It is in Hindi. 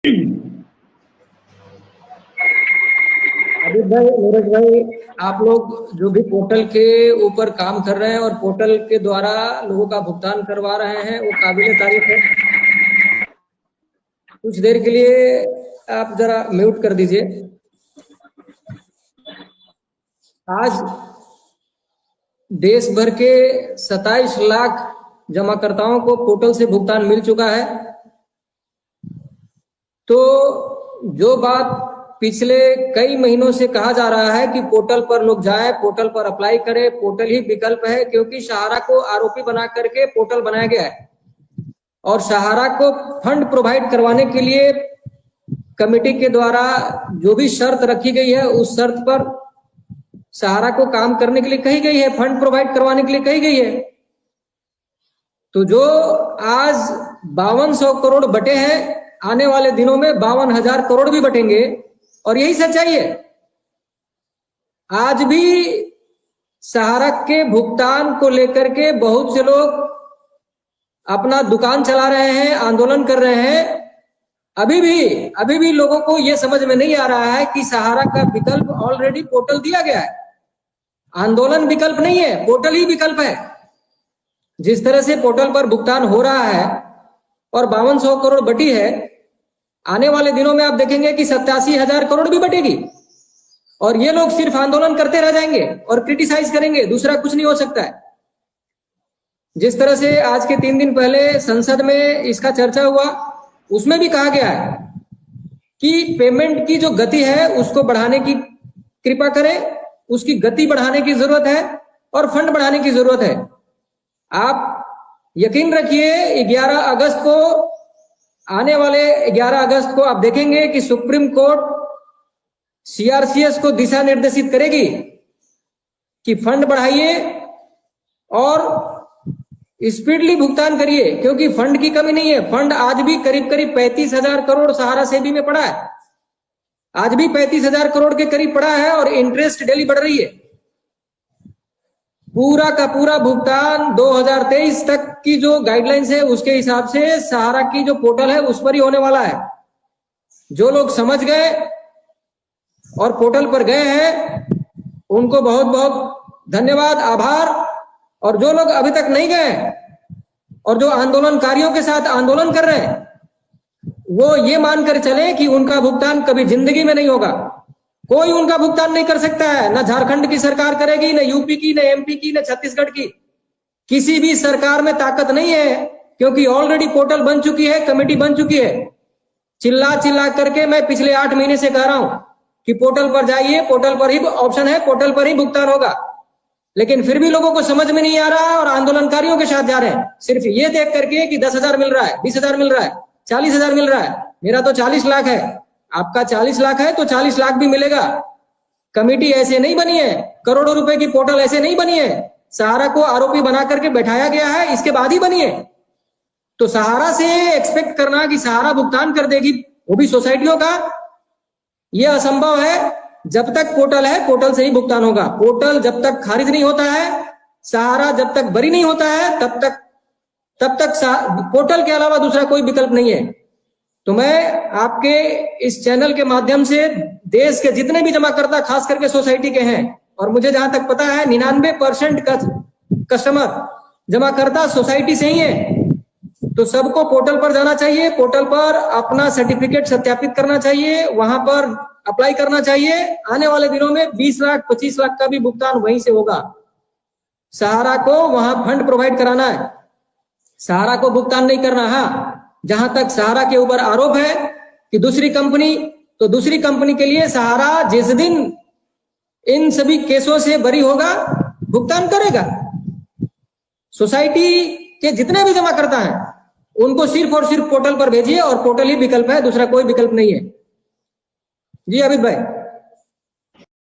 अभी भाई, नीरज भाई, आप लोग जो भी पोर्टल के ऊपर काम कर रहे हैं और पोर्टल के द्वारा लोगों का भुगतान करवा रहे हैं, वो काबिले तारीफ है। कुछ देर के लिए आप जरा म्यूट कर दीजिए। आज देश भर के 27 लाख जमाकर्ताओं को पोर्टल से भुगतान मिल चुका है। तो जो बात पिछले कई महीनों से कहा जा रहा है कि पोर्टल पर लोग जाएं, पोर्टल पर अप्लाई करें, पोर्टल ही विकल्प है, क्योंकि सहारा को आरोपी बना करके पोर्टल बनाया गया है और सहारा को फंड प्रोवाइड करवाने के लिए कमेटी के द्वारा जो भी शर्त रखी गई है, उस शर्त पर सहारा को काम करने के लिए कही गई है, फंड प्रोवाइड करवाने के लिए कही गई है। तो जो आज 5200 करोड़ बटे हैं, आने वाले दिनों में 52,000 करोड़ भी बटेंगे, और यही सच्चाई है। आज भी सहारा के भुगतान को लेकर के बहुत से लोग अपना दुकान चला रहे हैं, आंदोलन कर रहे हैं। अभी भी लोगों को यह समझ में नहीं आ रहा है कि सहारा का विकल्प ऑलरेडी पोर्टल दिया गया है। आंदोलन विकल्प नहीं है, पोर्टल ही विकल्प है। जिस तरह से पोर्टल पर भुगतान हो रहा है और 5200 करोड़ बटी है, आने वाले दिनों में आप देखेंगे कि 87,000 करोड़ भी बटेगी, और ये लोग सिर्फ आंदोलन करते रह जाएंगे और क्रिटिसाइज करेंगे, दूसरा कुछ नहीं हो सकता है। जिस तरह से आज के 3 दिन पहले संसद में इसका चर्चा हुआ, उसमें भी कहा गया है कि पेमेंट की जो गति है उसको बढ़ाने की कृपा करें, उसकी गति बढ़ाने की जरूरत है और फंड बढ़ाने की जरूरत है। आप यकीन रखिए, 11 अगस्त को, आने वाले 11 अगस्त को आप देखेंगे कि सुप्रीम कोर्ट सीआरसीएस को दिशा निर्देशित करेगी कि फंड बढ़ाइए और स्पीडली भुगतान करिए, क्योंकि फंड की कमी नहीं है। फंड आज भी करीब 35,000 करोड़ सहारा सेबी में पड़ा है, आज भी 35,000 करोड़ के करीब पड़ा है, और इंटरेस्ट डेली बढ़ रही है। पूरा का पूरा भुगतान 2023 तक की जो गाइडलाइंस है उसके हिसाब से सहारा की जो पोर्टल है उस पर ही होने वाला है। जो लोग समझ गए और पोर्टल पर गए हैं, उनको बहुत बहुत धन्यवाद, आभार। और जो लोग अभी तक नहीं गए और जो आंदोलनकारियों के साथ आंदोलन कर रहे हैं, वो ये मानकर चले कि उनका भुगतान कभी जिंदगी में नहीं होगा। कोई उनका भुगतान नहीं कर सकता है, न झारखंड की सरकार करेगी, न यूपी की, न एमपी की, न छत्तीसगढ़ की। किसी भी सरकार में ताकत नहीं है, क्योंकि ऑलरेडी पोर्टल बन चुकी है, कमेटी बन चुकी है। चिल्ला चिल्ला करके मैं पिछले 8 महीने से कह रहा हूं कि पोर्टल पर जाइए, पोर्टल पर ही ऑप्शन है, पोर्टल पर ही भुगतान होगा। लेकिन फिर भी लोगों को समझ में नहीं आ रहा है और आंदोलनकारियों के साथ जा रहे हैं, सिर्फ ये देख करके कि 10,000 मिल रहा है, 20,000 मिल रहा है, 40,000 मिल रहा है। मेरा तो 40 लाख है, आपका 40 लाख है तो 40 लाख भी मिलेगा। कमेटी ऐसे नहीं बनी है, करोड़ों रुपए की पोर्टल ऐसे नहीं बनी है। सहारा को आरोपी बना करके बैठाया गया है, इसके बाद ही बनी है। तो सहारा से एक्सपेक्ट करना कि सहारा भुगतान कर देगी, वो भी सोसाइटियों का, यह असंभव है। जब तक पोर्टल है, पोर्टल से ही भुगतान होगा। पोर्टल जब तक खारिज नहीं होता है, सहारा जब तक बरी नहीं होता है, तब तक पोर्टल के अलावा दूसरा कोई विकल्प नहीं है। तो मैं आपके इस चैनल के माध्यम से देश के जितने भी जमाकर्ता, खास करके सोसाइटी के हैं, और मुझे जहां तक पता है 99% कस्टमर जमाकर्ता सोसाइटी से ही है, तो सबको पोर्टल पर जाना चाहिए, पोर्टल पर अपना सर्टिफिकेट सत्यापित करना चाहिए, वहां पर अप्लाई करना चाहिए। आने वाले दिनों में 20 लाख 25 लाख का भी भुगतान वहीं से होगा। सहारा को वहां फंड प्रोवाइड कराना है, सहारा को भुगतान नहीं करना। हाँ, जहां तक सहारा के ऊपर आरोप है कि दूसरी कंपनी, तो दूसरी कंपनी के लिए सहारा जिस दिन इन सभी केसों से बरी होगा, भुगतान करेगा। सोसाइटी के जितने भी जमा करता है, उनको सिर्फ और सिर्फ पोर्टल पर भेजिए, और पोर्टल ही विकल्प है, दूसरा कोई विकल्प नहीं है। जी अमित भाई।